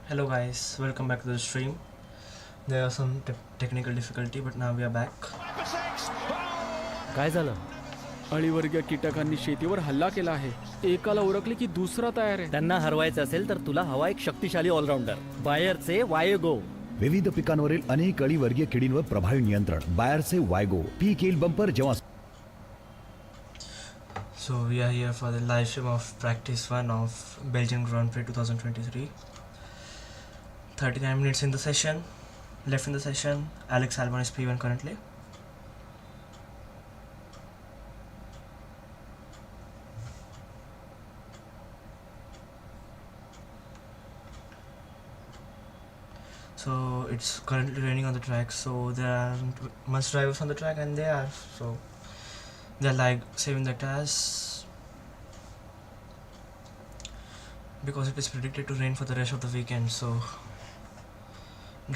Hello guys, welcome back to the stream. There was some technical difficulty, but now we are back. काय झालं? अळीवर्गीय कीटकांनी शेतीवर हल्ला केला आहे. एकाला ओळखले की दुसरा तयार आहे. त्यांना हरवायचं असेल तर तुला हवा एक शक्तिशाली ऑलराऊंडर. बायरचे वायगो. विविध पिकांवरील अनेक अळीवर्गीय किडींवर प्रभावी नियंत्रण. बायरचे वायगो पीक येईल बंपर जेव्हा. So we are here for the live stream of Practice 1 of Belgian Grand Prix 2023. 39 minutes in the session. Left in the session. Alex Albon is P1 currently. So it's currently raining on the track, so there aren't much drivers on the track, and they're like saving their tires because it is predicted to rain for the rest of the weekend. So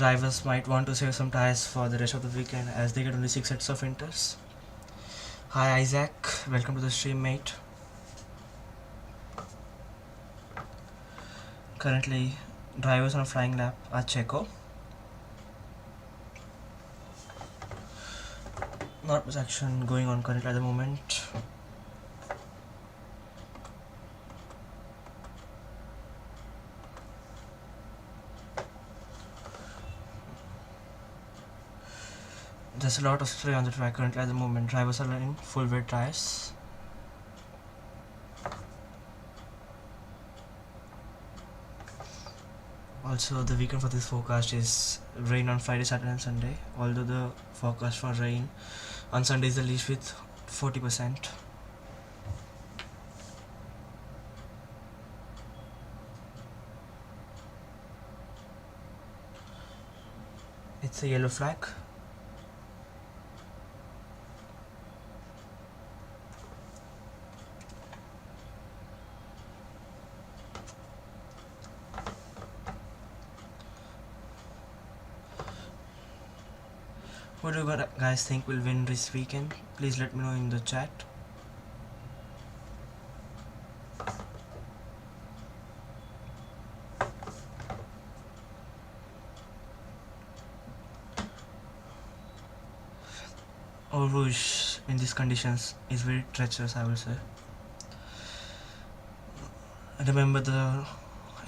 drivers might want to save some tires for the rest of the weekend as they get only 6 sets of winters. Hi Isaac, welcome to the stream, mate. Currently drivers on a flying lap are Checo. Not much action going on currently at the moment. There's a lot of spray on the track currently at the moment. Drivers are running full wet tires. Also, the weekend for this forecast is rain on Friday, Saturday and Sunday, although the forecast for rain on Sunday is the least with 40%. It's a yellow flag. Who do you guys think will win this weekend? Please let me know in the chat. Eau Rouge in these conditions is very treacherous, I will say. I remember the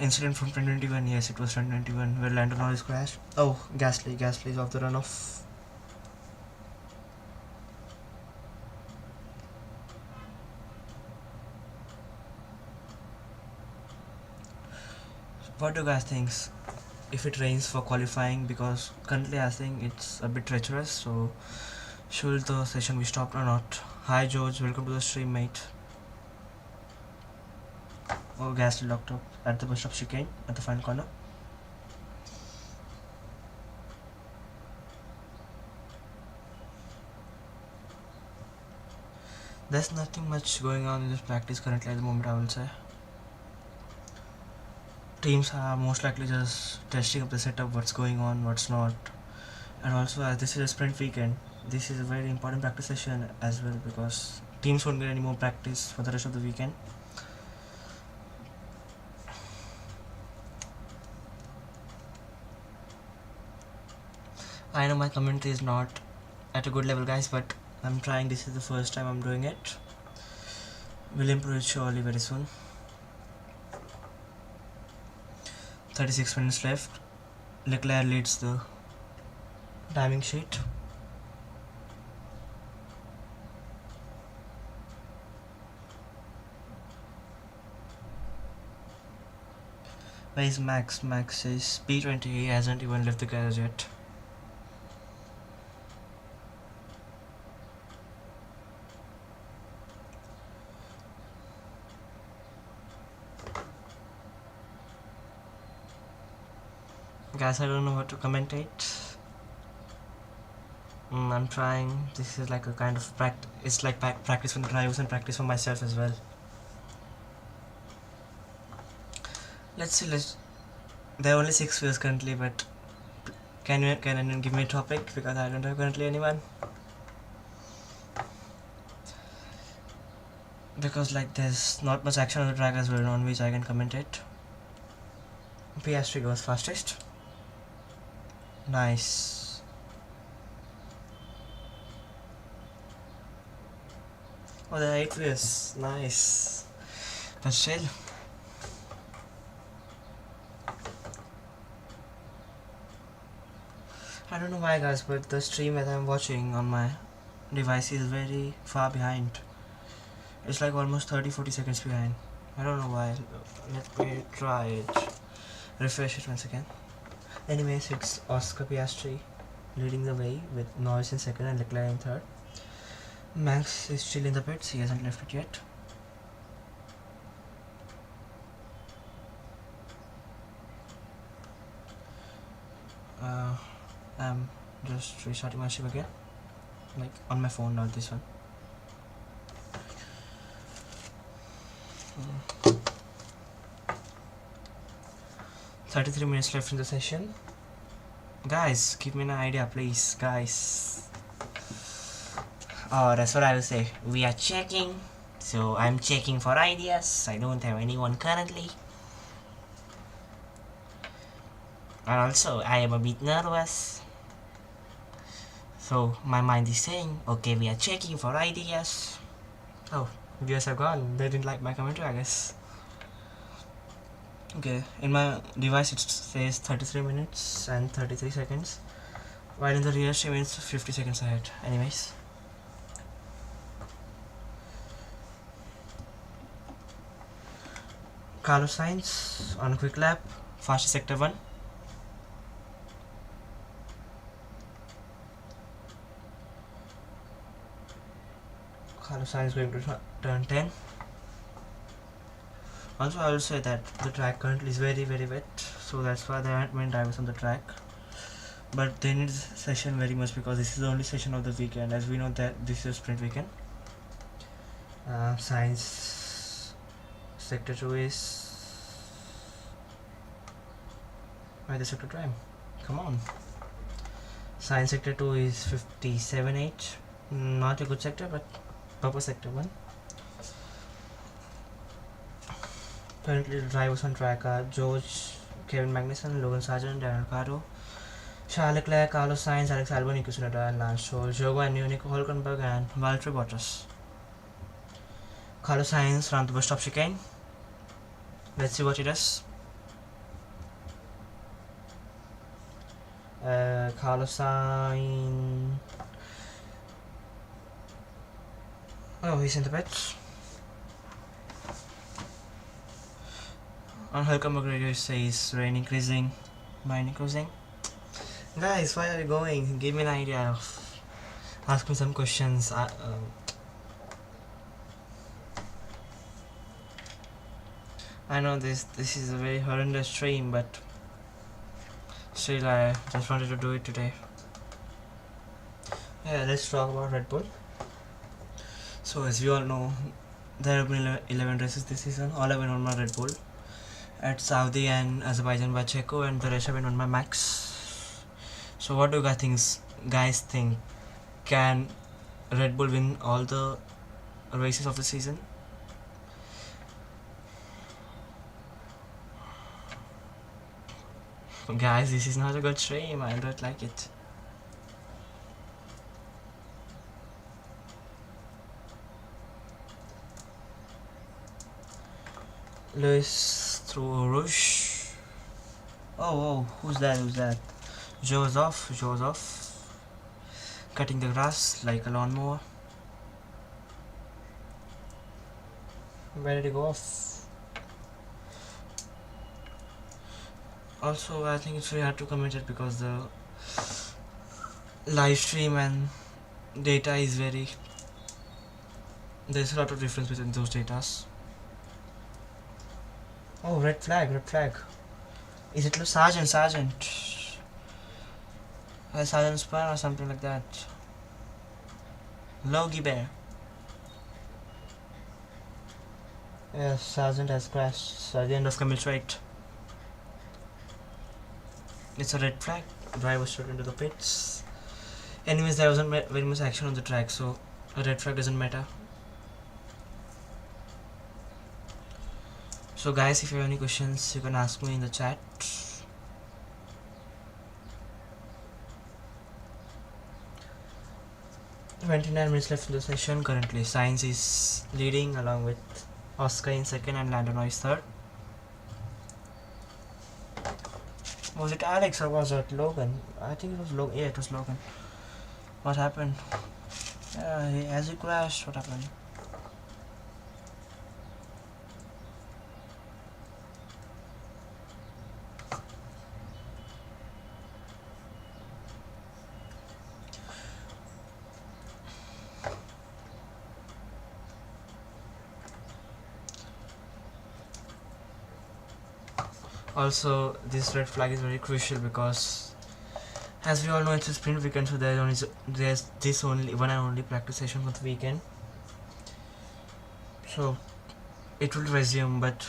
incident from 2021. Yes, it was 2021 where Lando Norris crashed. Oh, Gasly is off the runoff. What do you guys think if it rains for qualifying? Because currently I think it's a bit treacherous, so should the session be stopped or not? Hi George, welcome to the stream, mate. Oh, Gasly locked up at the bus stop chicane at the final corner. There's nothing much going on in this practice currently at the moment, I will say. Teams are most likely just testing up the setup, what's going on, what's not. And also, as this is a sprint weekend, this is a very important practice session as well, because teams won't get any more practice for the rest of the weekend. I know my commentary is not at a good level, guys, but I'm trying. This is the first time I'm doing it. Will improve surely very soon. 36 minutes left. Leclerc leads the timing sheet. Where is Max? Max is P20. He hasn't even left the garage yet. Guys, I don't know what to commentate. I'm trying. This is like a kind of practice. It's like practice for the drivers and practice for myself as well. Let's see. There are only 6 viewers currently, but can anyone give me a topic, because I don't have currently anyone. Because like there's not much action on the track as well on which I can commentate. Piastri goes fastest. Nice. Oh, the 8 wheels. Nice. But still. I don't know why, guys, but the stream that I'm watching on my device is very far behind. It's like almost 30-40 seconds behind. I don't know why. Let me try it. Refresh it once again. Anyways, it's Oscar Piastri leading the way with Norris in second and Leclerc in third. Max is still in the pits, he hasn't left it yet. I'm just restarting my ship again, like on my phone, not this one. 33 minutes left in the session. Guys, give me an idea, please, guys. Oh, that's what I will say. We are checking, so I'm checking for ideas. I don't have anyone currently. And also, I am a bit nervous. So, my mind is saying, okay, we are checking for ideas. Oh, viewers have gone. They didn't like my commentary, I guess. Okay, in my device it says 33 minutes and 33 seconds. While in the real stream it's 50 seconds ahead. Anyways. Carlos Sainz on a quick lap. Fastest sector 1. Carlos Sainz going to turn 10. Also, I will say that the track currently is very wet, so that's why there aren't many drivers on the track. But they need this session very much because this is the only session of the weekend. As we know that this is a sprint weekend. Sainz sector 2 is by the sector time. Come on. Sainz sector 2 is 57.8. Not a good sector, but proper sector 1. Currently the drivers on track are George, Kevin Magnussen, Logan Sargent, Daniel Ricciardo, Charles Leclerc, Carlos Sainz, Alex Albon, Nico Tsunoda, and Lance Stroll, Jogo and Nico Hülkenberg, and Valtteri Bottas. Carlos Sainz around the bus stop chicane. Let's see what he does. Carlos Sainz. Oh, he's in the pits. On Hülkenberg radio it says rain increasing, mine increasing. Guys, where are you going? Give me an idea. Ask me some questions. I know this is a very horrendous stream, but still I just wanted to do it today. Yeah, let's talk about Red Bull. So as we all know, there have been 11 races this season. All have been on my Red Bull. At Saudi and Azerbaijan by Checo, and the rest have been on my Max. So what do you guys think? Can Red Bull win all the races of the season? Guys, this is not a good stream. I don't like it. Lewis through Rouge. Oh, who's that? Joe's off. Cutting the grass like a lawnmower. Where did he go off? Also, I think it's very hard to comment it because the live stream and data is there's a lot of difference between those datas. Oh, red flag. Is it Sergeant? Sergeant Spur or something like that. Logie Bear. Yes, Sergeant has crashed at the end of Camille Strait. It's a red flag. Driver straight into the pits. Anyways, there wasn't very much action on the track, so a red flag doesn't matter. So guys, if you have any questions, you can ask me in the chat. "29 minutes left in the session. Currently, Sainz is leading along with Oscar in second and Lando Norris third. Was it Alex or was it Logan? I think it was Logan. Yeah, it was Logan. What happened? Has he crashed? What happened? Also, this red flag is very crucial because, as we all know, it's a sprint weekend, so there's this only one and only practice session for the weekend. So it will resume, but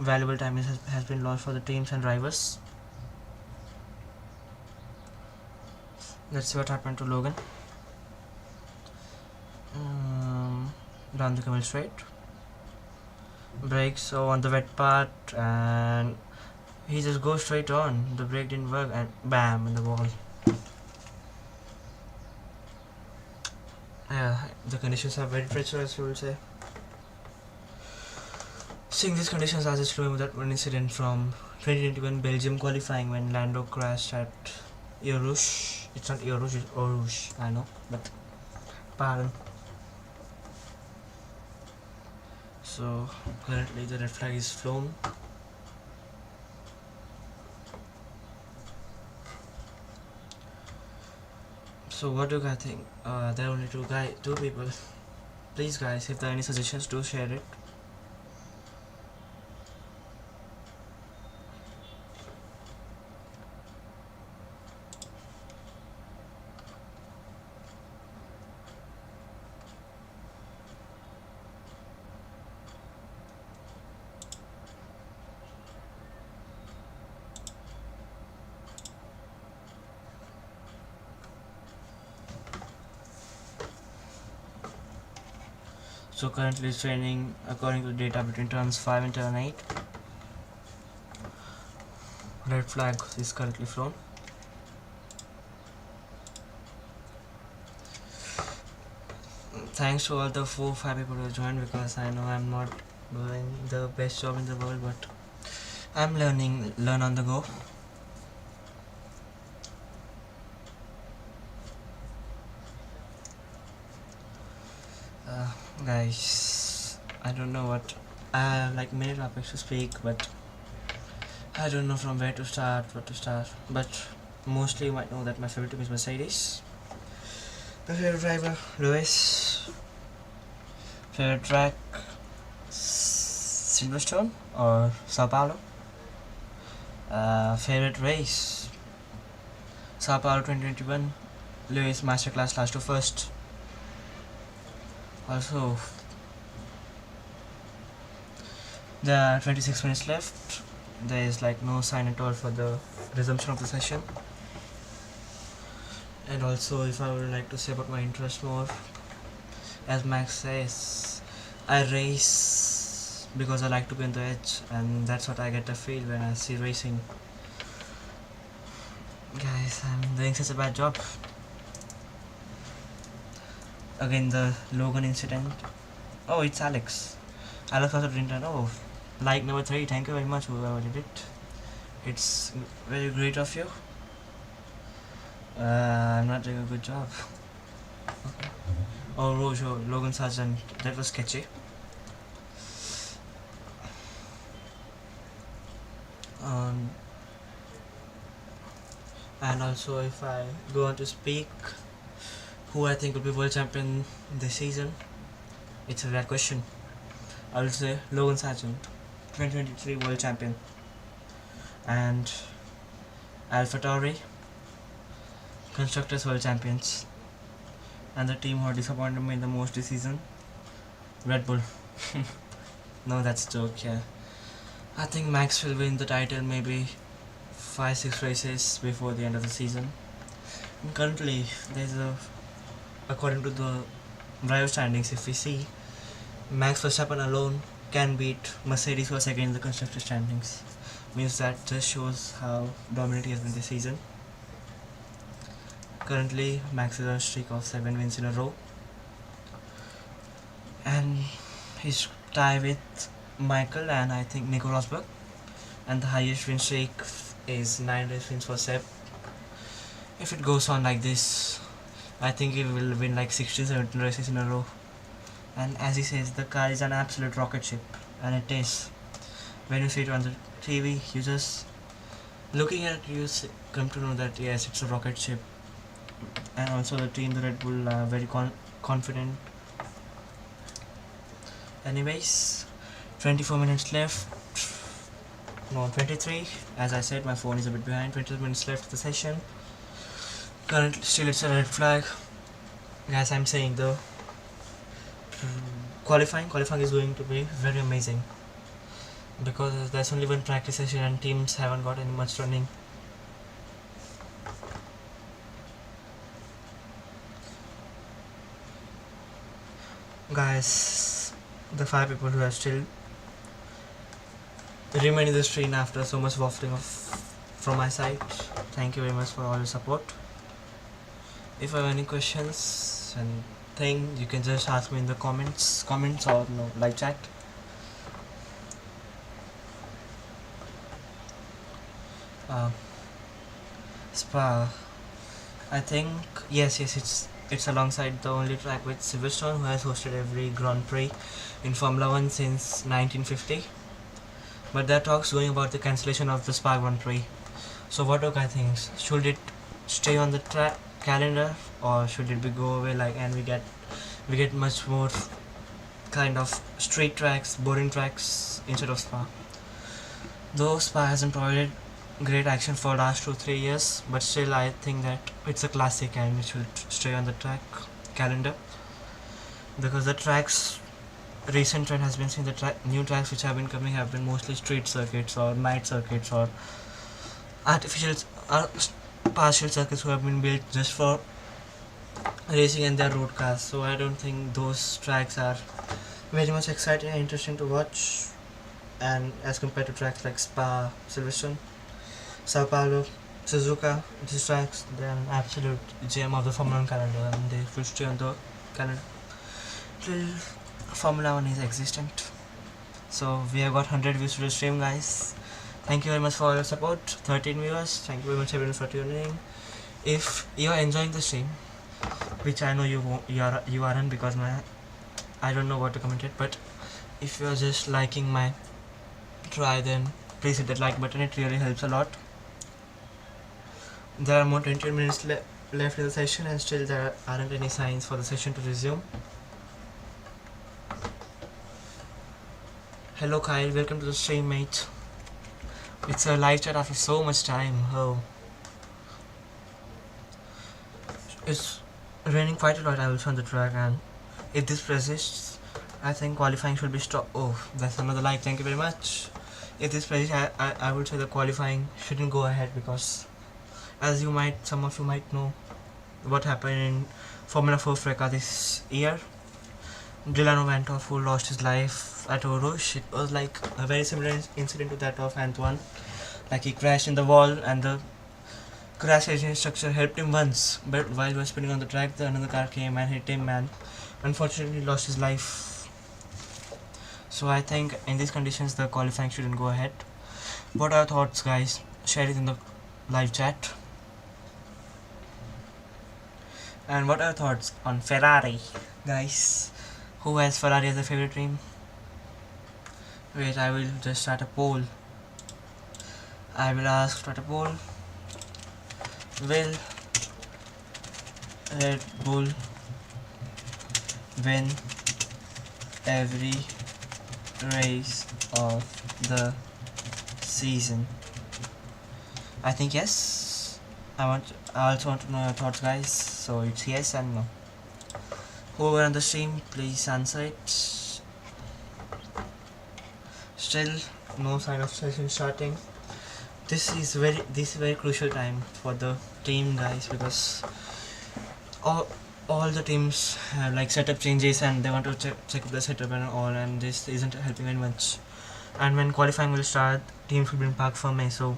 valuable time has been lost for the teams and drivers. Let's see what happened to Logan. Down the Camel straight. Brakes on the wet part, and he just goes straight on. The brake didn't work, and bam, in the wall. Yeah, the conditions are very treacherous, you will say. Seeing these conditions, I just remember that one incident from 2021 Belgium qualifying when Lando crashed at Eaurouge. It's not Eaurouge, it's Eaurouge, I know, but pardon. So currently the red flag is flown. So what do you guys think? There are only two people. Please guys, if there are any suggestions, do share it. So currently it's training according to the data between turns 5 and turn 8. Red flag is currently flown. Thanks to all the 4-5 people who joined, because I know I'm not doing the best job in the world, but I'm learn on the go. Guys, I don't know what I have like many topics to speak, but I don't know from where to start, what to start. But mostly you might know that my favorite team is Mercedes. My favorite driver, Lewis. Favorite track, Silverstone or Sao Paulo. Favorite race, Sao Paulo 2021. Lewis Masterclass last to first. Also, there are 26 minutes left. There is like no sign at all for the resumption of the session. And also, if I would like to say about my interest more, as Max says, I race because I like to be on the edge, and that's what I get to feel when I see racing. Guys, I'm doing such a bad job. Again, the Logan incident. Oh, it's Alex. Alex also didn't turn. Oh, like number 3. Thank you very much, whoever did it. It's very great of you. I'm not doing a good job. Okay. Oh, Rojo, Logan Sargent. That was sketchy. And also, if I go on to speak, who I think will be world champion this season, it's a rare question. I will say Logan Sargent, 2023 world champion, and AlphaTauri, constructors world champions, and the team who disappointed me the most this season, Red Bull. No, that's a joke. Yeah, I think Max will win the title maybe 5-6 races before the end of the season. And currently, according to the driver standings, if we see, Max Verstappen alone can beat Mercedes who are second in the constructor standings. Means that just shows how dominant he has been this season. Currently, Max is on a streak of 7 wins in a row, and he's tied with Michael and I think Nico Rosberg. And the highest win streak is 9 race wins for Seb. If it goes on like this, I think he will win like 16-17 races in a row. And as he says, the car is an absolute rocket ship, and it is. When you see it on the TV, you just looking at it, you come to know that yes, it's a rocket ship. And also the team, the Red Bull, are very confident. Anyways, 24 minutes left. No, 23. As I said, my phone is a bit behind. 23 minutes left of the session. Currently, still it's a red flag. As I'm saying though, qualifying is going to be very amazing, because there's only one practice session and teams haven't got any much running. Guys, the 5 people who are still remain in the stream after so much waffling from my side, thank you very much for all your support. If you have any questions and thing, you can just ask me in the comments or no live chat. Spa, I think yes, it's alongside the only track with Silverstone, who has hosted every Grand Prix in Formula 1 since 1950. But there are talks going about the cancellation of the Spa Grand Prix. So what do you guys think? Should it stay on the track calendar, or should it be go away, like, and we get much more kind of straight tracks, boring tracks instead of Spa? Though Spa hasn't provided great action for last 2-3 years, but still I think that it's a classic and it should stay on the track calendar, because the tracks, recent trend has been seen, the new tracks which have been coming have been mostly street circuits or night circuits or artificial or partial circuits who have been built just for racing and their road cars. So I don't think those tracks are very much exciting and interesting to watch, and as compared to tracks like Spa, Silverstone, Sao Paulo, Suzuka, these tracks, they are an absolute gem of the Formula 1 calendar, and they will stay on the calendar till Formula 1 is existent. So we have got 100 views to the stream, guys. Thank you very much for your support. 13 viewers, thank you very much everyone for tuning. If you are enjoying the stream, which I know you aren't, because I don't know what to comment it, but if you are just liking my try, then please hit that like button, it really helps a lot. There are more 20 minutes left in the session, and still there aren't any signs for the session to resume. Hello Kyle, welcome to the stream, mate. It's a live chat after so much time. Oh, it's raining quite a lot, I will on the track, and if this persists, I think qualifying should be stopped. Oh, that's another like, thank you very much. If this persists, I would say the qualifying shouldn't go ahead, because as some of you might know what happened in Formula 4 Freca this year. Delano Vantoff, who lost his life at Orosh, it was like a very similar incident to that of Antoine. Like, he crashed in the wall, and the crash agent structure helped him once, but while he was spinning on the track, another car came and hit him, and unfortunately lost his life. So I think in these conditions the qualifying shouldn't go ahead. What are your thoughts, guys? Share it in the live chat. And what are your thoughts on Ferrari, guys? Who has Ferrari as a favorite team? Wait, I will just start a poll. I will start a poll. Will Red Bull win every race of the season? I think yes. I also want to know your thoughts, guys. So it's yes and no. Whoever on the stream, please answer it. Still no sign of session starting. This is very crucial time for the team, guys, because all the teams have like setup changes and they want to check up the setup and all, and this isn't helping very much. And when qualifying will start, teams will be in park for me, so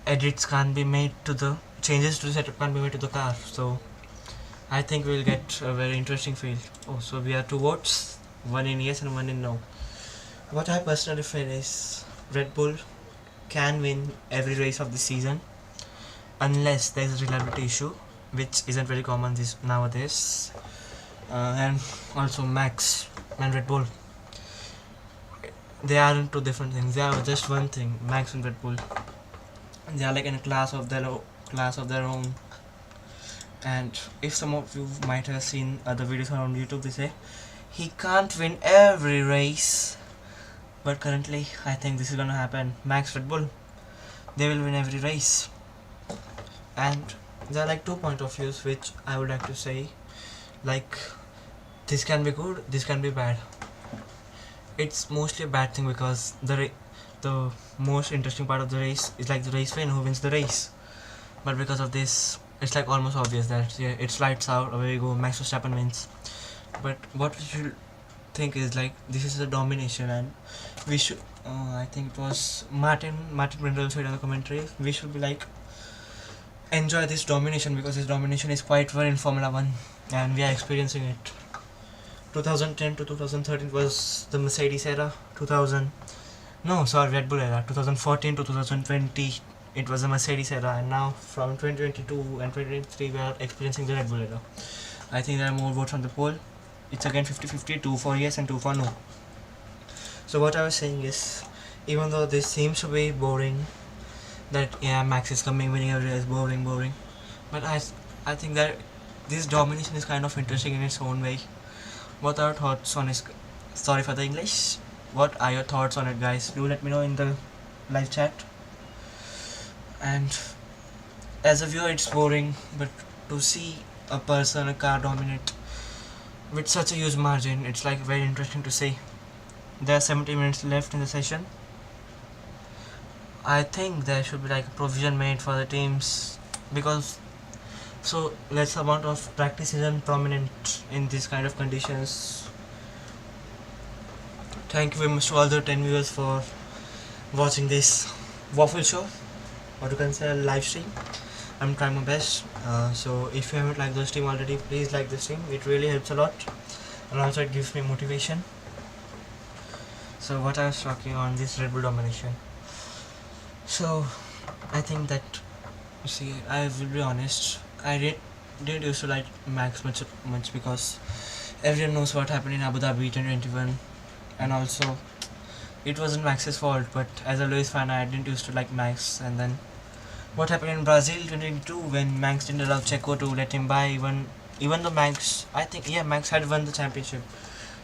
edits can't be made to the changes to the setup can't be made to the car. So I think we'll get a very interesting field. Oh, so we have two votes, one in yes and one in no. What I personally feel is Red Bull can win every race of the season unless there's a reliability issue, which isn't very common nowadays. And also Max and Red Bull, they aren't two different things. They are just one thing. Max and Red Bull, they are like in a class of their own. And if some of you might have seen other videos around YouTube, they say he can't win every race. But currently, I think this is gonna happen. Max, Red Bull, they will win every race. And there are like 2 point of views which I would like to say. Like, this can be good, this can be bad. It's mostly a bad thing because the most interesting part of the race is like the race win, who wins the race. But because of this, it's like almost obvious that yeah, it's lights out, away we go, Max Verstappen wins. But what we should think is like this is a domination, and we should I think it was Martin Brindle said on the commentary, we should be like enjoy this domination because this domination is quite rare in Formula 1 and we are experiencing it. 2010 to 2013 was the Mercedes era. Red Bull era. 2014 to 2020 it was the Mercedes era, and now from 2022 and 2023 we are experiencing the Red Bull era. I think there are more votes on the poll. It's again 50-50, 2 for yes and 2 for no. So what I was saying is, even though this seems to be boring, that yeah, Max is coming, winning every race, boring, but I think that this domination is kind of interesting in its own way. What are your thoughts on this? Sorry for the English. What are your thoughts on it, guys? Do let me know in the live chat. And as a viewer it's boring, but to see a car dominate with such a huge margin, it's like very interesting to see. There are 70 minutes left in the session. I think there should be like a provision made for the teams, because so less amount of practice isn't prominent in this kind of conditions. Thank you very much to all the 10 viewers for watching this waffle show, or you can say a live stream. I'm trying my best. So if you haven't liked the stream already, please like the stream. It really helps a lot, and also it gives me motivation. So what I was talking on this Red Bull domination. So I think that, you see, I will be honest, I didn't used to like Max much because everyone knows what happened in Abu Dhabi 2021, and also it wasn't Max's fault. But as a Lewis fan, I didn't used to like Max. And then what happened in Brazil 2022 when Max didn't allow Checo to let him by, even though Max, I think Max had won the championship.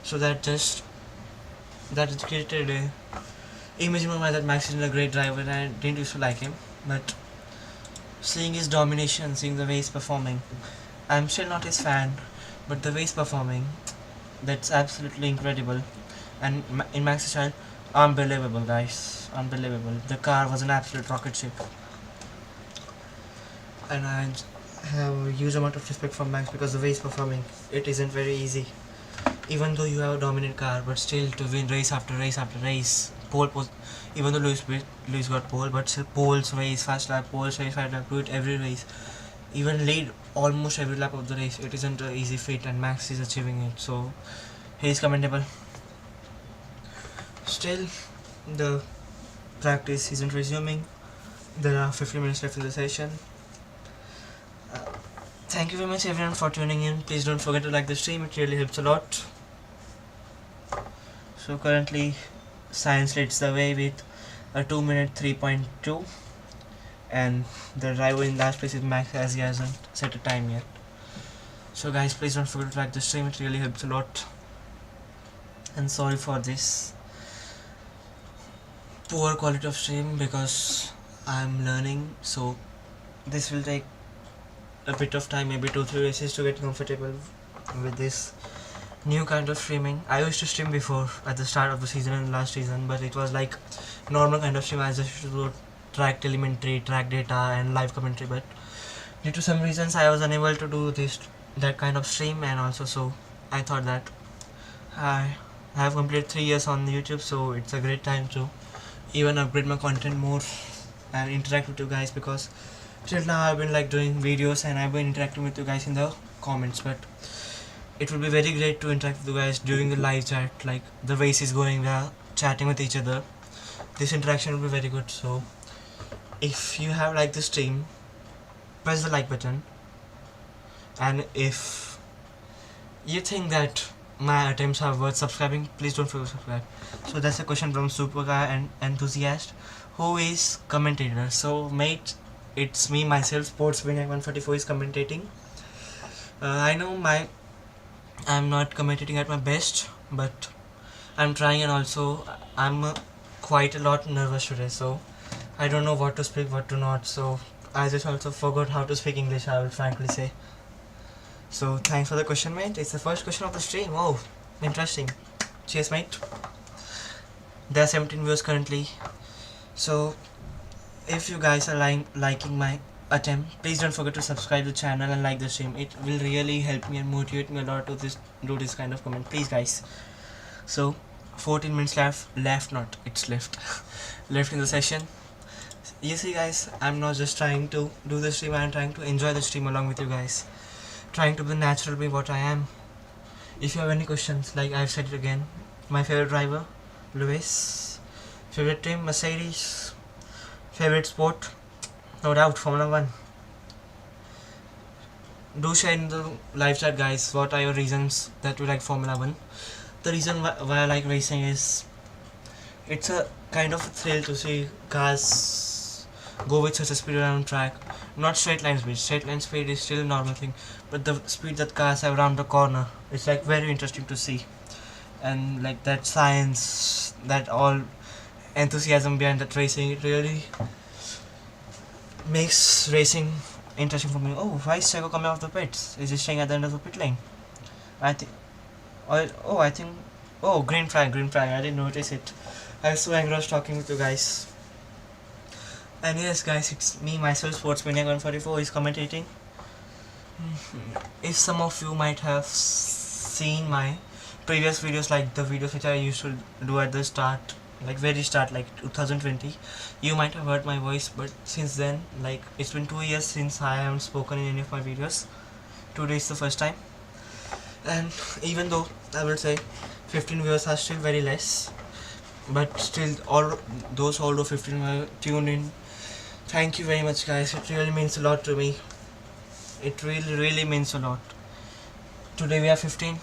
So that created a image in my mind that Max isn't a great driver, and I didn't used to like him. But seeing his domination, seeing the way he's performing, I'm still not his fan, but the way he's performing, that's absolutely incredible. And in Max's style, unbelievable, guys, unbelievable. The car was an absolute rocket ship, and I have a huge amount of respect for Max because the way he's performing, it isn't very easy. Even though you have a dominant car, but still to win race after race after race, even though Lewis got pole, but still poles, race, fast lap, poles, race, fast lap, do it every race, even lead almost every lap of the race. It isn't an easy feat, and Max is achieving it, so he is commendable. Still, the practice isn't resuming. There are 50 minutes left in the session. Thank you very much everyone for tuning in. Please don't forget to like the stream, it really helps a lot. So currently Science leads the way with a 2 minute 3.2, and the driver in last place is Max, as he hasn't set a time yet. So guys, please don't forget to like the stream, it really helps a lot. And sorry for this poor quality of stream because I'm learning, so this will take a bit of time, maybe 2-3 races to get comfortable with this new kind of streaming. I used to stream before at the start of the season and last season, but it was like normal kind of stream. I just used to do track telemetry, track data and live commentary, but due to some reasons I was unable to do this that kind of stream, and also so I thought that I have completed 3 years on YouTube, so it's a great time to even upgrade my content more and interact with you guys, because till now I've been like doing videos and I've been interacting with you guys in the comments, but it would be very great to interact with you guys during the live chat, like the race is going, we are chatting with each other. This interaction will be very good. So if you have liked the stream, press the like button, and if you think that my attempts are worth subscribing, please don't forget to subscribe. So that's a question from Super Guy and Enthusiast, who is commentator. So mate, it's me myself, Sportsmaniac 144 is commentating. I know I'm not commentating at my best, but I'm trying, and also I'm quite a lot nervous today, so I don't know what to speak, what to not. So I just also forgot how to speak English, I will frankly say. So thanks for the question, mate. It's the first question of the stream. Oh, interesting. Cheers, mate. There are 17 viewers currently. So if you guys are liking my attempt, please don't forget to subscribe to the channel and like the stream. It will really help me and motivate me a lot to do this kind of comment, please guys. So 14 minutes left not it's left left in the session. You see guys, I'm not just trying to do the stream, I'm trying to enjoy the stream along with you guys, trying to be natural, be what I am. If you have any questions, like I've said it again, my favorite driver Lewis, favorite team Mercedes, favorite sport no doubt Formula 1. Do share in the live chat guys, what are your reasons that you like Formula 1. The reason why I like racing is it's a kind of a thrill to see cars go with such a speed around track. Not straight line speed. Straight line speed is still a normal thing, but the speed that cars have around the corner, it's like very interesting to see. And like that science, that all enthusiasm behind that racing, it really makes racing interesting for me. Oh, why is Checo coming off the pits? Is he staying at the end of the pit lane? I think. I think. Oh, green flag. I didn't notice it. I was so angry I was talking with you guys. And yes, guys, it's me, myself, Sportsmaniac 144 is commentating. If some of you might have seen my previous videos, like the videos which I used to do at the start, like very start, like 2020, you might have heard my voice, but since then, like it's been 2 years since I haven't spoken in any of my videos. Today is the first time. And even though I will say 15 viewers are still very less, but still all those 15 were tuned in, thank you very much guys, it really means a lot to me. It really means a lot. Today we are 15,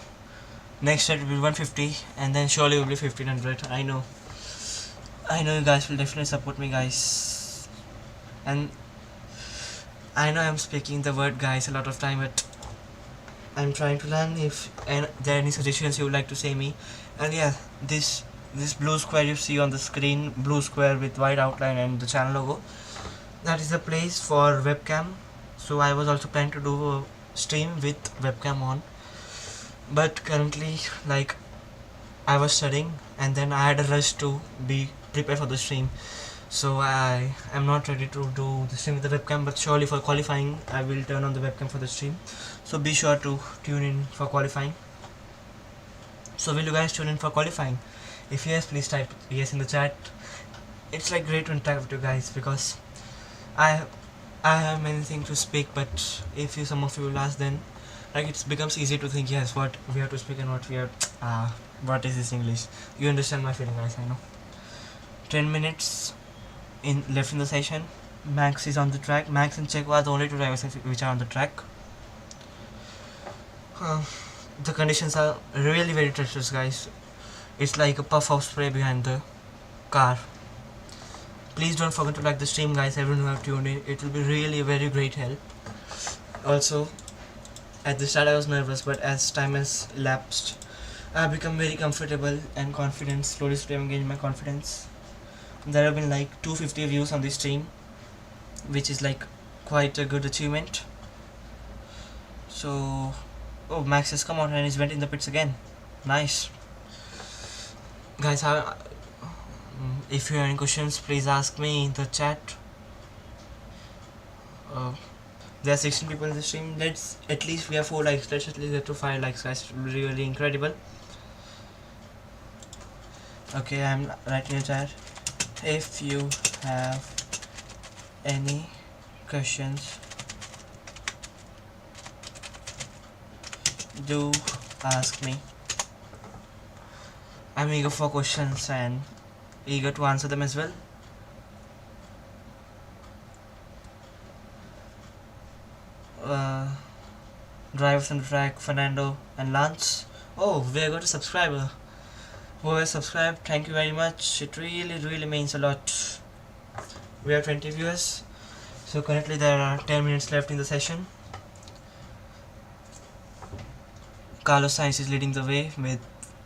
next year it will be 150, and then surely it will be 1500. I know you guys will definitely support me guys, and I know I'm speaking the word guys a lot of time, but I'm trying to learn. If there are any suggestions you would like to say me. And yeah, this blue square you see on the screen, blue square with white outline and the channel logo, that is the place for webcam. So I was also planning to do a stream with webcam on, but currently like I was studying and then I had a rush to be prepared for the stream, so I am not ready to do the stream with the webcam, but surely for qualifying I will turn on the webcam for the stream. So be sure to tune in for qualifying. So will you guys tune in for qualifying? If yes, please type yes in the chat. It's like great to interact with you guys, because I have many things to speak, but if some of you will ask, then like it becomes easy to think yes what we have to speak and what we have what is this English. You understand my feeling guys, I know. 10 minutes left in the session. Max is on the track. Max and Checo are the only two drivers which are on the track. The conditions are really very treacherous guys. It's like a puff of spray behind the car. Please don't forget to like the stream guys, everyone who have tuned in. It will be really a very great help. Also, at the start I was nervous, but as time has elapsed, I have become very comfortable and confident. Slowly I'm gaining my confidence. There have been like 250 views on this stream, which is like quite a good achievement. So, oh, Max has come out and he's went in the pits again. Nice. Guys, if you have any questions, please ask me in the chat. There are 16 people in the stream. Let's at least we have 4 likes. Let's at least get to 5 likes, guys. It will be really incredible. Okay, I'm writing in chat. If you have any questions, do ask me. I'm eager for questions and eager to answer them as well. Drivers on the track, Fernando and Lance. Oh, we got a subscriber. Who has subscribed, thank you very much. It really means a lot. We have 20 viewers. So currently there are 10 minutes left in the session. Carlos Sainz is leading the way with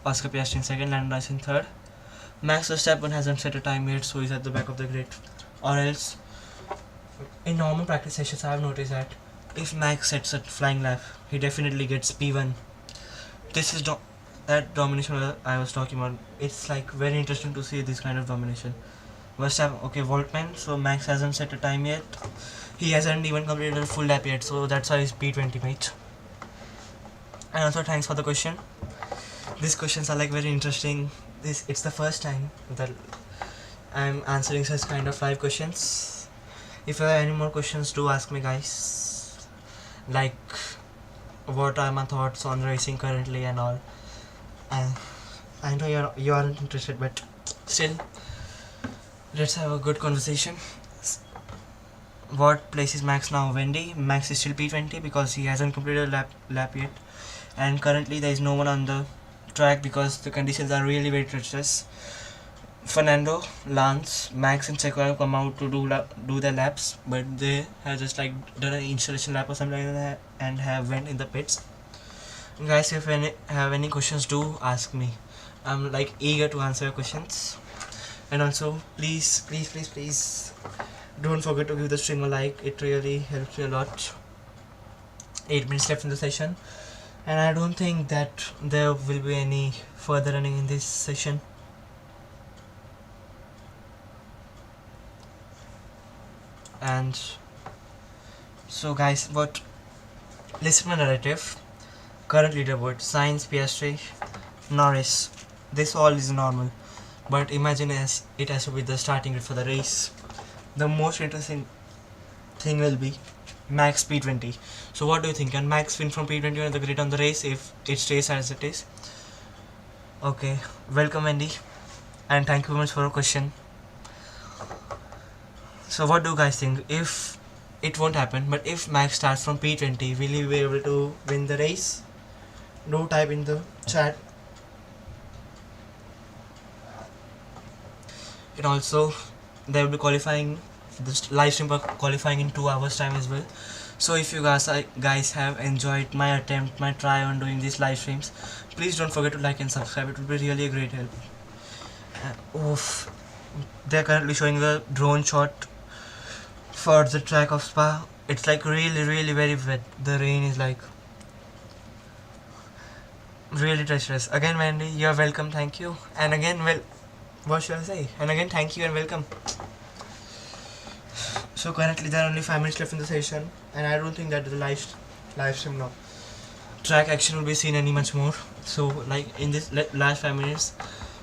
Oscar Piastri in second, Lando Norris in third. Max Verstappen hasn't set a time yet, so he's at the back of the grid. Or else, in normal practice sessions, I have noticed that if Max sets a flying lap, he definitely gets P1. This is that domination I was talking about. It's like very interesting to see this kind of domination. Verstappen, okay, Voltman, so Max hasn't set a time yet. He hasn't even completed a full lap yet, so that's why he's P20 mate. And also thanks for the question. These questions are like very interesting. It's the first time that I'm answering such kind of live questions. If you have any more questions, do ask me, guys. Like, what are my thoughts on racing currently and all. I know you aren't interested, but still, let's have a good conversation. What place is Max now? Wendy. Max is still P20 because he hasn't completed a lap yet, and currently there is no one on the track because the conditions are really very treacherous. Fernando, Lance, Max and Checo have come out to do their laps, but they have just like done an installation lap or something like that and have went in the pits. Guys, if you have any questions, do ask me. I'm like eager to answer your questions. And also, please don't forget to give the stream a like. It really helps me a lot. 8 minutes left in the session, and I don't think that there will be any further running in this session. And so guys, listen to my narrative. Current leaderboard: Sainz, Piastri, Norris. This all is normal, but imagine it has to be the starting grid for the race. The most interesting thing will be Max P20. So what do you think? Can Max win from P20 on the grid on the race if it stays as it is? Okay, welcome Andy, and thank you very much for your question. So what do you guys think? If it won't happen, but if Max starts from P20, will he be able to win the race? Do type in the chat. And also, they will be qualifying, this live stream qualifying in 2 hours time as well. So if you guys have enjoyed my attempt, my try on doing these live streams, please don't forget to like and subscribe. It will be really a great help. They're currently showing the drone shot for the track of Spa. It's like really very wet. The rain is like really treacherous. Again, Mandy, you're welcome. Thank you. And again, what should I say? And again, thank you and welcome. So currently there are only 5 minutes left in the session, and I don't think that the live stream now track action will be seen any much more. So like in this last 5 minutes,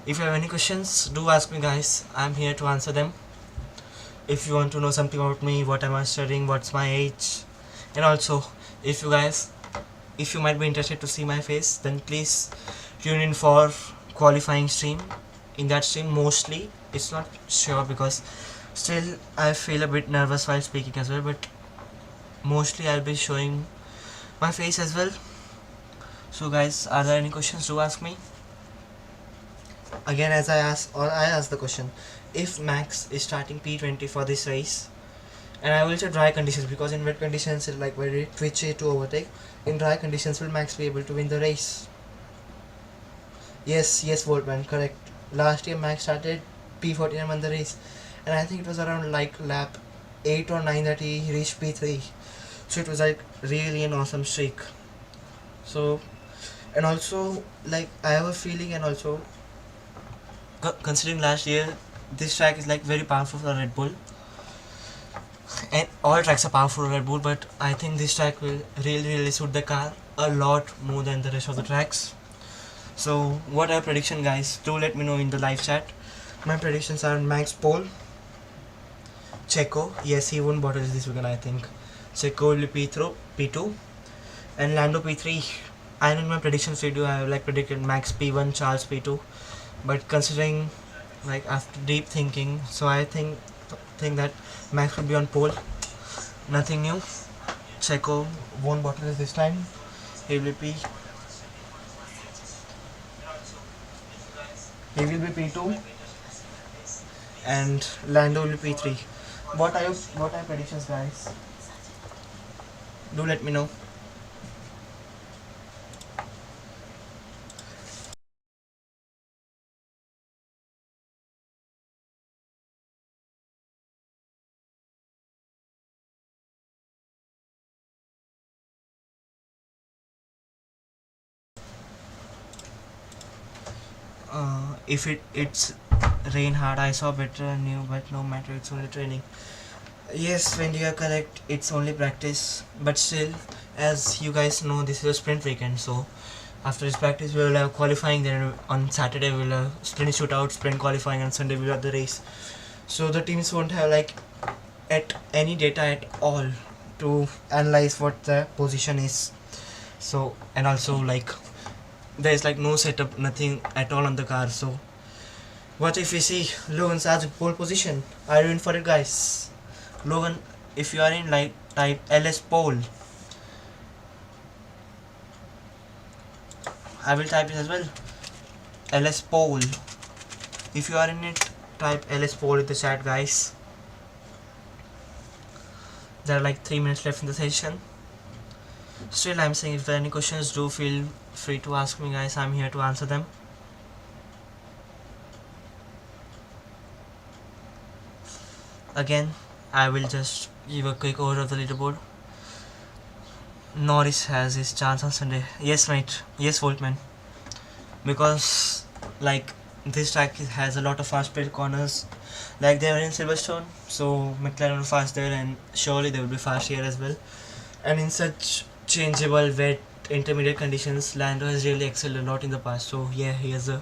if you have any questions, do ask me, guys. I'm here to answer them. If you want to know something about me, what am I studying, what's my age, and also if you might be interested to see my face, then please tune in for qualifying stream. In that stream, mostly, it's not sure because still I feel a bit nervous while speaking as well, but mostly I'll be showing my face as well. So guys, are there any questions? Do ask me. Again, as I asked the question, if Max is starting P20 for this race, and I will say dry conditions, because in wet conditions it's like very twitchy to overtake. In dry conditions, will Max be able to win the race? Yes, Voltman, correct. Last year Max started P40 and won the race, and I think it was around like lap 8 or 9 that he reached P3. So it was like really an awesome streak. So, and also like I have a feeling, and also considering last year, this track is like very powerful for Red Bull. And all tracks are powerful Red Bull, but I think this track will really suit the car a lot more than the rest of the tracks. So what are prediction, guys? Do let me know in the live chat. My predictions are Max pole, Checo, yes, he won bottles this weekend I think. Checo will be P2 and Lando P3. I know in my predictions video I have like predicted Max P1, Charles P2, but considering like after deep thinking, so I think that Max will be on pole. Nothing new. Checo won bottles this time. He will be P2 and Lando will be P3. What are your predictions, guys? Do let me know. If it's rain hard, I saw better new, but no matter, it's only training. Yes, when you are correct, it's only practice, but still, as you guys know, this is a sprint weekend, so after this practice we will have qualifying, then on Saturday we will have sprint shootout, sprint qualifying, and Sunday we will have the race. So the teams won't have like any data at all to analyze what the position is. So, and also like there is like no setup, nothing at all on the car. So what if we see Logan Sargent pole position? Are you in for it, guys? Logan, if you are in, like type LS pole. I will type it as well. LS pole. If you are in it, type LS pole in the chat, guys. There are like 3 minutes left in the session. Still, I'm saying if there are any questions, do feel free to ask me, guys. I'm here to answer them. Again, I will just give a quick overview of the leaderboard. Norris has his chance on Sunday. Yes, mate. Yes, Voltman. Because like this track has a lot of fast played corners. Like they were in Silverstone, so McLaren were fast there, and surely they will be fast here as well. And in such changeable, wet, intermediate conditions, Lando has really excelled a lot in the past. So yeah, he has a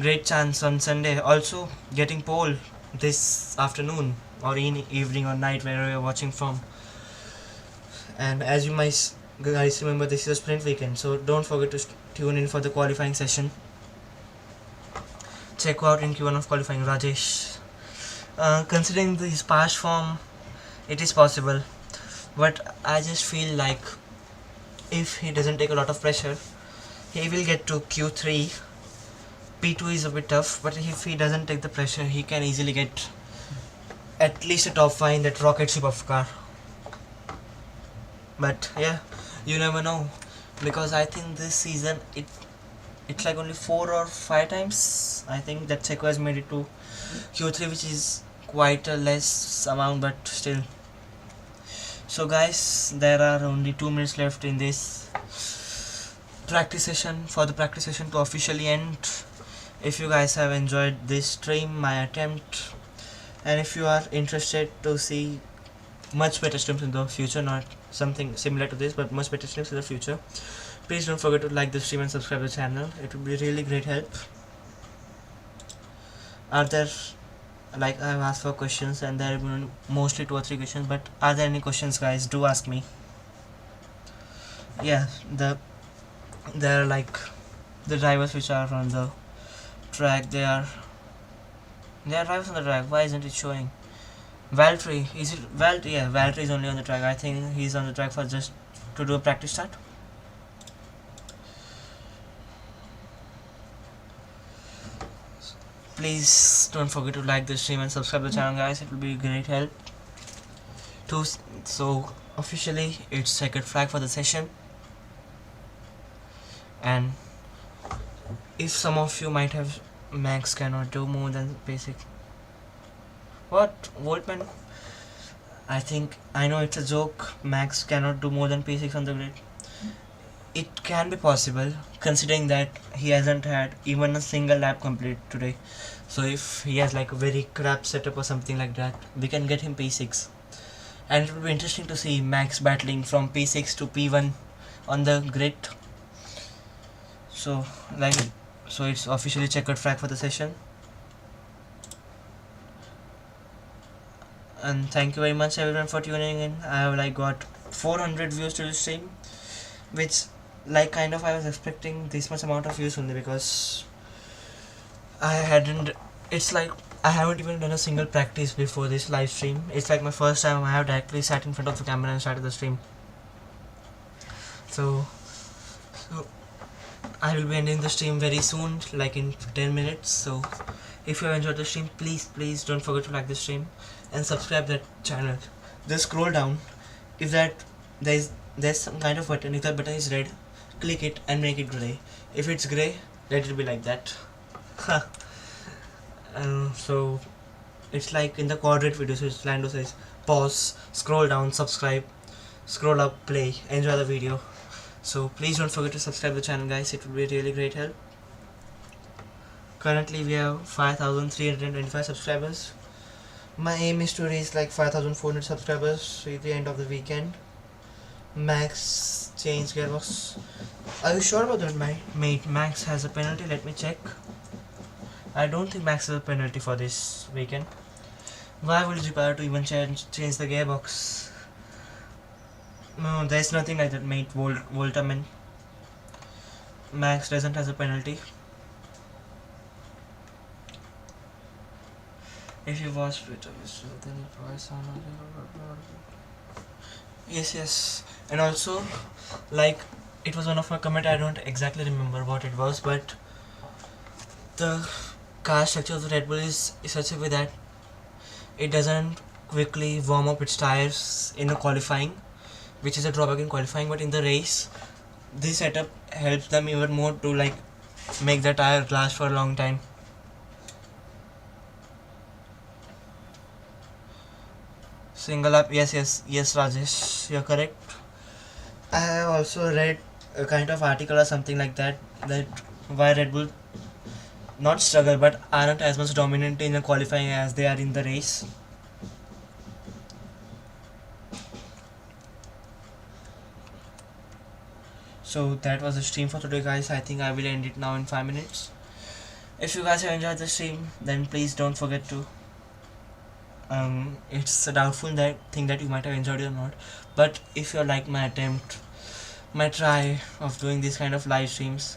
great chance on Sunday. Also getting pole this afternoon or in evening or night, wherever you're watching from. And as you might guys remember, this is a sprint weekend, so don't forget to tune in for the qualifying session. Check out in Q1 of qualifying, Rajesh. Considering his past form, it is possible, but I just feel like if he doesn't take a lot of pressure, he will get to Q3. P2 is a bit tough, but if he doesn't take the pressure, he can easily get at least a top 5 in that rocket ship of car. But yeah, you never know, because I think this season it's like only 4 or 5 times I think that Checo has made it to Q3, which is quite a less amount, but still. So guys, there are only 2 minutes left in this practice session for the practice session to officially end. If you guys have enjoyed this stream, my attempt, and if you are interested to see much better streams in the future, not something similar to this but much better streams in the future, please don't forget to like the stream and subscribe to the channel. It would be really great help. Are there, like I have asked for questions and there have been mostly 2 or 3 questions, but are there any questions, guys? Do ask me. Yeah, there are like the drivers which are on the track. They are drivers on the track. Why isn't it showing? Valtteri, is it Valtteri? Yeah, Valtteri is only on the track. I think he's on the track for just to do a practice start. Please don't forget to like the stream and subscribe to the channel, guys. It will be a great help. So officially it's checkered flag for the session, and if some of you might have Max cannot do more than basic. What, Voltman? I think I know it's a joke. Max cannot do more than P6 on the grid. It can be possible, considering that he hasn't had even a single lap complete today. So if he has like a very crap setup or something like that, we can get him P6. and it will be interesting to see Max battling from P6 to P1 on the grid. So so it's officially checkered flag for the session. And thank you very much everyone for tuning in. I have like got 400 views to the stream, which like kind of I was expecting this much amount of views only, because I hadn't it's like I haven't even done a single practice before this live stream. It's like my first time I have directly sat in front of the camera and started the stream. So I will be ending the stream very soon, like in 10 minutes. So if you have enjoyed the stream, please don't forget to like the stream and subscribe that channel. Just scroll down. If there's some kind of button, if that button is red, click it and make it grey. If it's grey, let it be like that. So it's like in the quadrant video, so it's Lando says pause, scroll down, subscribe, scroll up, play, enjoy the video. So please don't forget to subscribe the channel guys, it will be a really great help. Currently we have 5,325 subscribers. My aim is to reach like 5,400 subscribers at the end of the weekend. Max change gearbox. Are you sure about that, mate? Max has a penalty, let me check. I don't think Max has a penalty for this weekend. Why would it require to even change the gearbox? No, there's nothing like that, mate. Voltaman. Max doesn't has a penalty. If you watch Twitter, then price on. Yes. And also, like, it was one of my comment. I don't exactly remember what it was, but the car structure of the Red Bull is such a way that it doesn't quickly warm up its tires in the qualifying, which is a drawback in qualifying. But in the race, this setup helps them even more to like make the tire last for a long time. Single up, yes, Rajesh, you're correct. I have also read a kind of article or something like that why Red Bull not struggle but aren't as much dominant in the qualifying as they are in the race. So that was the stream for today guys. I think I will end it now in 5 minutes. If you guys have enjoyed the stream, then please don't forget to it's a doubtful thing that you might have enjoyed it or not, but if you like my try of doing this kind of live streams,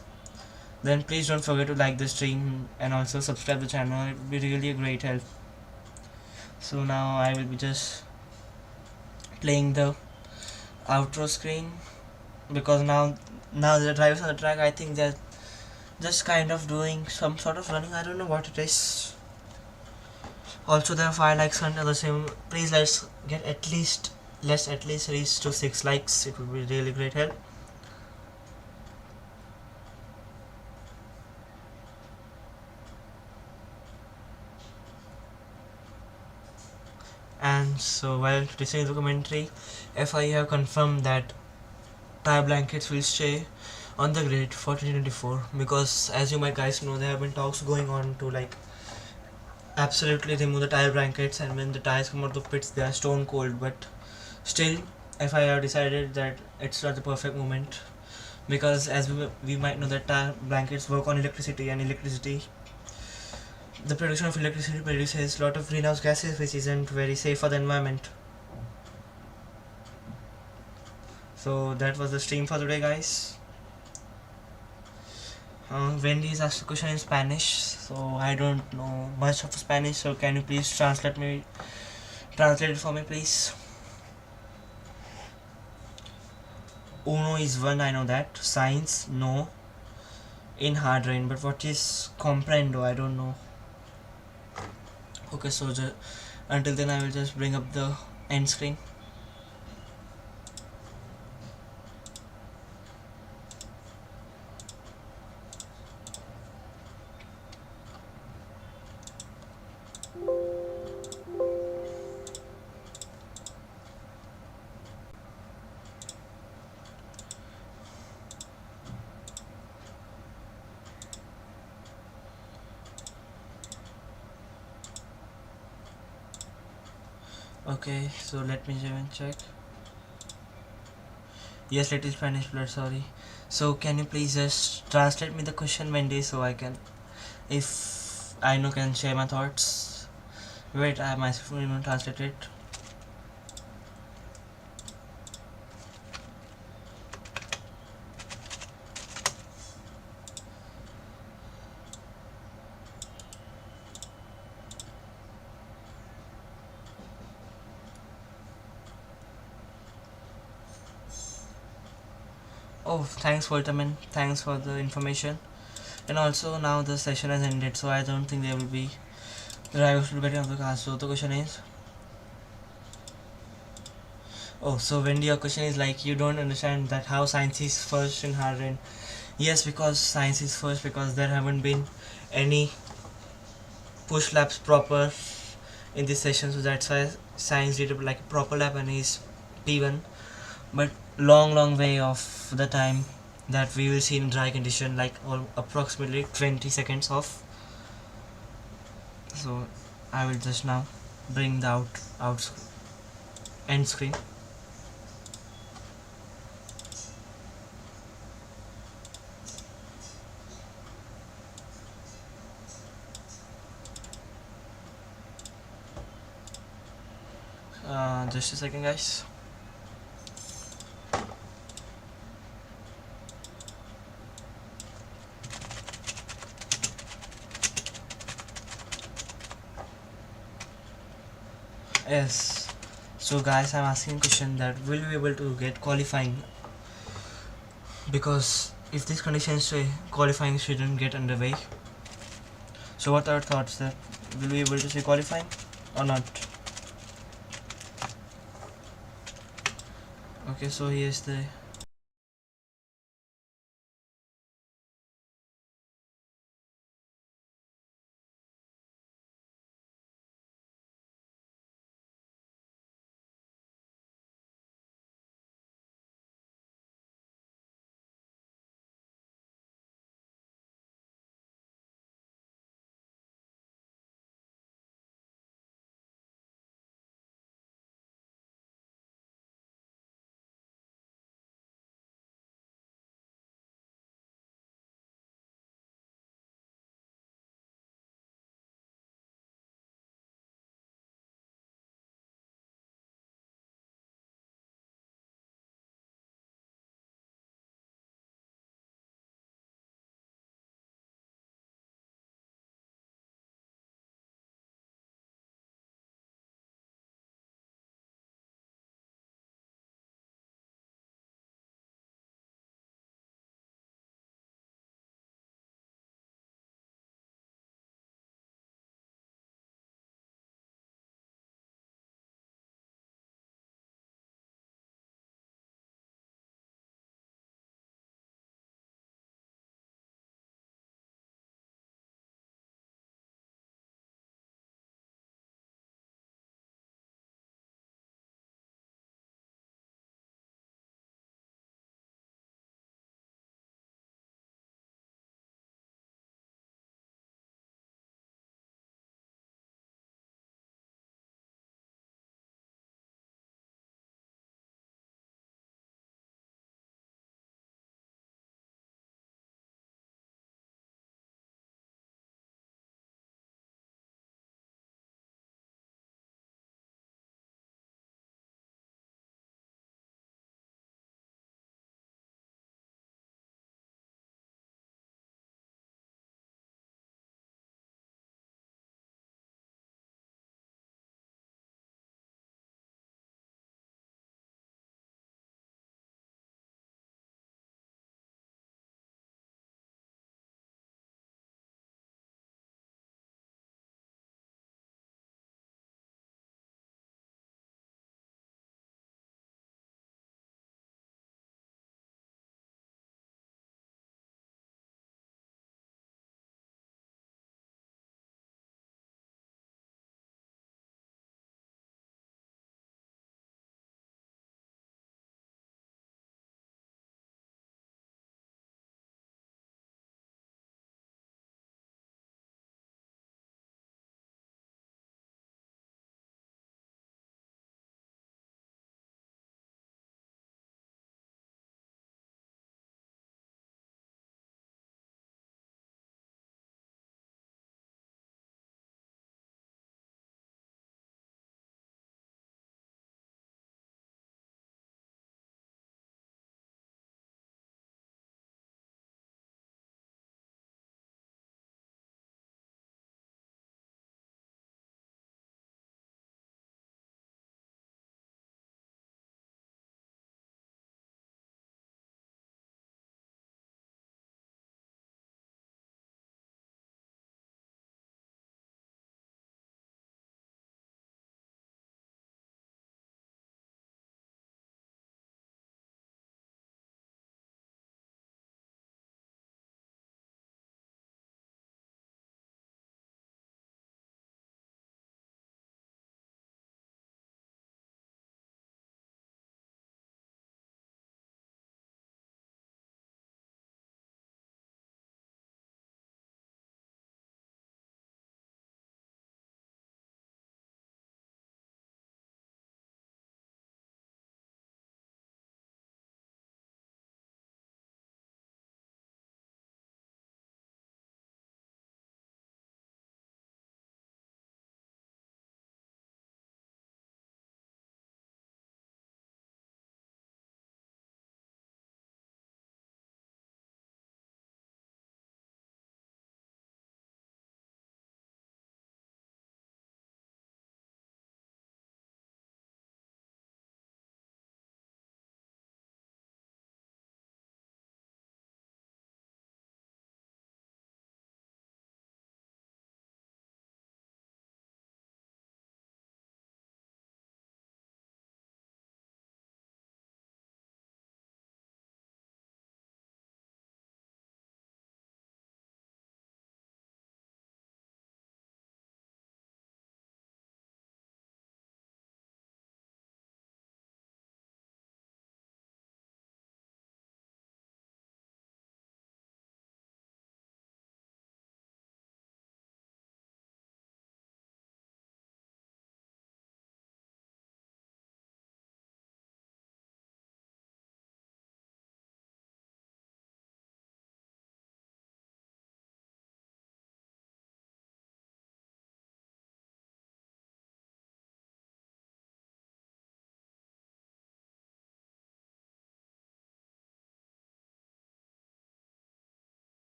then please don't forget to like the stream and also subscribe the channel. It will be really a great help. So now I will be just playing the outro screen, because now the drivers on the track, I think they're just kind of doing some sort of running. I don't know what it is. Also there are 5 likes under the same. Please let's at least reach to 6 likes. It would be really great help. And so while listening to the commentary, FIA have confirmed that tire blankets will stay on the grid for 2024, because as you might guys know, there have been talks going on to like absolutely remove the tire blankets, and when the tires come out of the pits they are stone cold. But still FIA have decided that it's not the perfect moment, because as we might know that tire blankets work on electricity, and the production of electricity produces a lot of greenhouse gases, which isn't very safe for the environment. So that was the stream for today guys. Wendy's asked a question in Spanish, so I don't know much of Spanish, so can you please translate it for me please. Uno is 1, I know that. Science, no. In hard rain, but what is comprendo? I don't know. Okay, so until then I will just bring up the end screen. Okay, so let me even check. Yes, little Spanish blood, sorry. So can you please just translate me the question, Wendy, so I can, if I know, can share my thoughts. Wait, I myself will even translate it. Oh, thanks Voltaman, thanks for the information. And also now the session has ended, so I don't think there will be drivers will get on the car. So the question is, oh, so Wendy, your question is like you don't understand that how science is first in Harden. Yes, because science is first because there haven't been any push labs proper in this session, so that's why science did like a proper lab and is P1. But long way of the time that we will see in dry condition, like approximately 20 seconds off. So I will just now bring the out end screen. Just a second, guys. Yes, so guys, I'm asking a question that will we be able to get qualifying, because if these conditions say qualifying shouldn't get underway. So what are your thoughts, that will we be able to see qualifying or not? Okay, so here's the